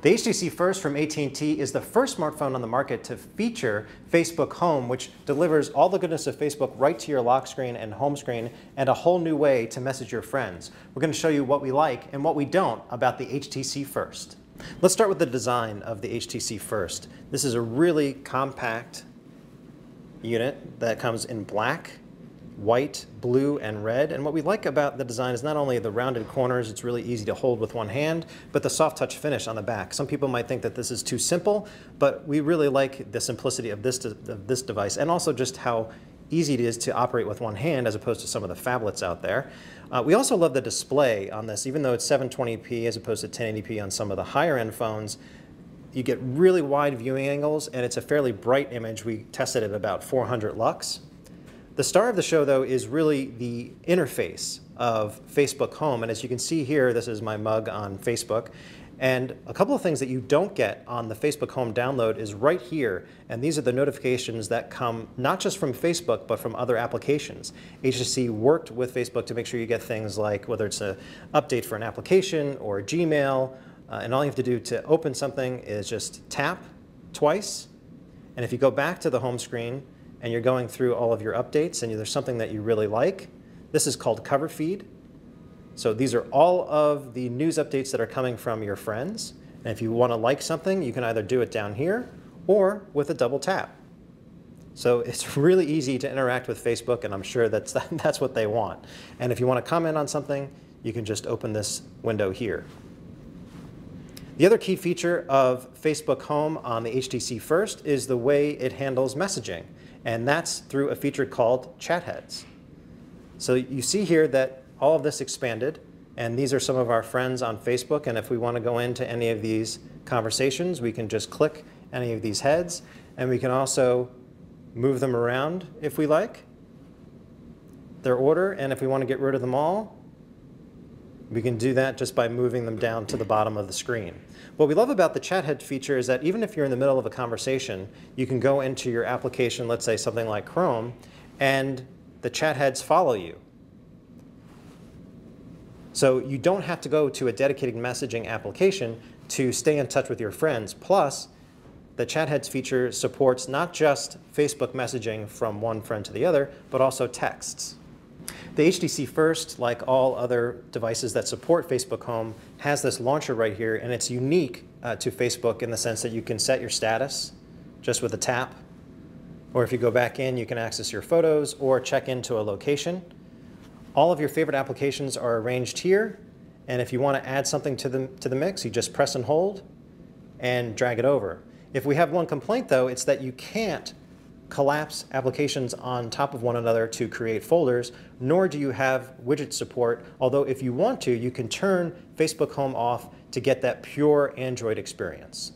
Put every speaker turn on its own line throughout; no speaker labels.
The HTC First from AT&T is the first smartphone on the market to feature Facebook Home, which delivers all the goodness of Facebook right to your lock screen and home screen, and a whole new way to message your friends. We're going to show you what we like and what we don't about the HTC First. Let's start with the design of the HTC First. This is a really compact unit that comes in black, white, blue, and red. And what we like about the design is not only the rounded corners, it's really easy to hold with one hand, but the soft touch finish on the back. Some people might think that this is too simple, but we really like the simplicity of this device, and also just how easy it is to operate with one hand as opposed to some of the phablets out there. We also love the display on this. Even though it's 720p as opposed to 1080p on some of the higher end phones, you get really wide viewing angles, and it's a fairly bright image. We tested at about 400 lux. The star of the show, though, is really the interface of Facebook Home. And as you can see here, this is my mug on Facebook. And a couple of things that you don't get on the Facebook Home download is right here. And these are the notifications that come not just from Facebook, but from other applications. HTC worked with Facebook to make sure you get things like whether it's an update for an application or Gmail. And all you have to do to open something is just tap twice. And if you go back to the home screen, and you're going through all of your updates and there's something that you really like, this is called Cover Feed. So these are all of the news updates that are coming from your friends. And if you want to like something, you can either do it down here or with a double tap. So it's really easy to interact with Facebook, and I'm sure that's what they want. And if you want to comment on something, you can just open this window here. The other key feature of Facebook Home on the HTC First is the way it handles messaging. And that's through a feature called Chat Heads. So you see here that all of this expanded, and these are some of our friends on Facebook, and if we want to go into any of these conversations, we can just click any of these heads, and we can also move them around if we like, their order, and if we want to get rid of them all, we can do that just by moving them down to the bottom of the screen. What we love about the chat head feature is that even if you're in the middle of a conversation, you can go into your application, let's say something like Chrome, and the chat heads follow you. So you don't have to go to a dedicated messaging application to stay in touch with your friends. Plus, the chat heads feature supports not just Facebook messaging from one friend to the other, but also texts. The HTC First, like all other devices that support Facebook Home, has this launcher right here, and it's unique to Facebook in the sense that you can set your status just with a tap, or if you go back in, you can access your photos or check into a location. All of your favorite applications are arranged here, and if you want to add something to the mix, you just press and hold and drag it over. If we have one complaint, though, it's that you can't collapse applications on top of one another to create folders, nor do you have widget support, although if you want to, you can turn Facebook Home off to get that pure Android experience.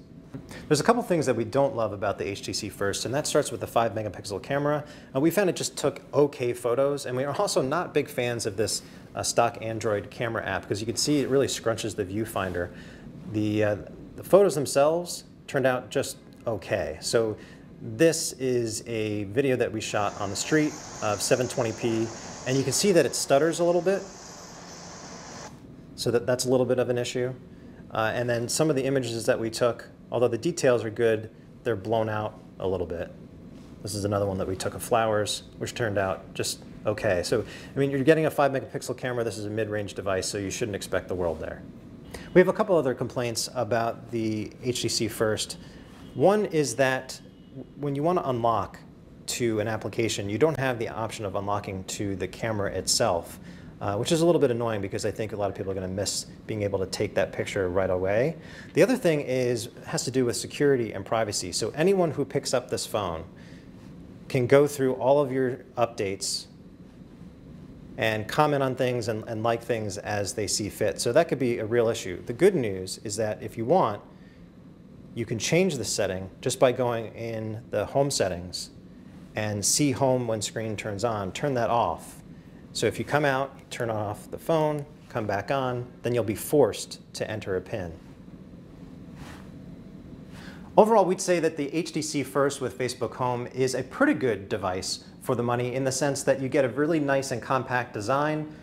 There's a couple things that we don't love about the HTC First, and that starts with the 5-megapixel camera. We found it just took okay photos, and we are also not big fans of this stock Android camera app, because you can see it really scrunches the viewfinder. The photos themselves turned out just okay. So this is a video that we shot on the street of 720p, and you can see that it stutters a little bit. So that's a little bit of an issue. And then some of the images that we took, although the details are good, they're blown out a little bit. This is another one that we took of flowers, which turned out just okay. So, I mean, you're getting a 5-megapixel camera. This is a mid-range device, so you shouldn't expect the world there. We have a couple other complaints about the HTC First. One is that when you want to unlock to an application, you don't have the option of unlocking to the camera itself, which is a little bit annoying because I think a lot of people are going to miss being able to take that picture right away. The other thing has to do with security and privacy. So anyone who picks up this phone can go through all of your updates and comment on things and like things as they see fit. So that could be a real issue. The good news is that if you want, you can change the setting just by going in the home settings and see home when screen turns on, turn that off. So if you come out, turn off the phone, come back on, then you'll be forced to enter a PIN. Overall, we'd say that the HTC First with Facebook Home is a pretty good device for the money in the sense that you get a really nice and compact design,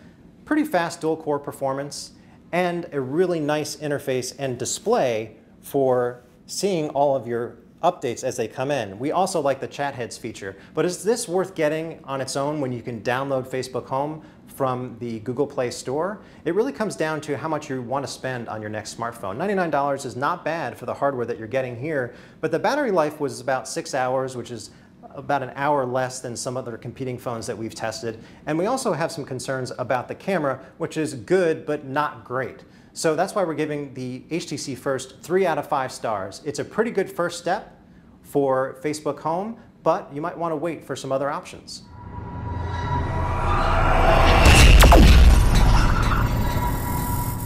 pretty fast dual-core performance, and a really nice interface and display for seeing all of your updates as they come in. We also like the chat heads feature, but is this worth getting on its own when you can download Facebook Home from the Google Play Store? It really comes down to how much you want to spend on your next smartphone. $99 is not bad for the hardware that you're getting here, but the battery life was about 6 hours, which is about an hour less than some other competing phones that we've tested. And we also have some concerns about the camera, which is good but not great. So that's why we're giving the HTC First 3 out of 5 stars. It's a pretty good first step for Facebook Home, but you might want to wait for some other options.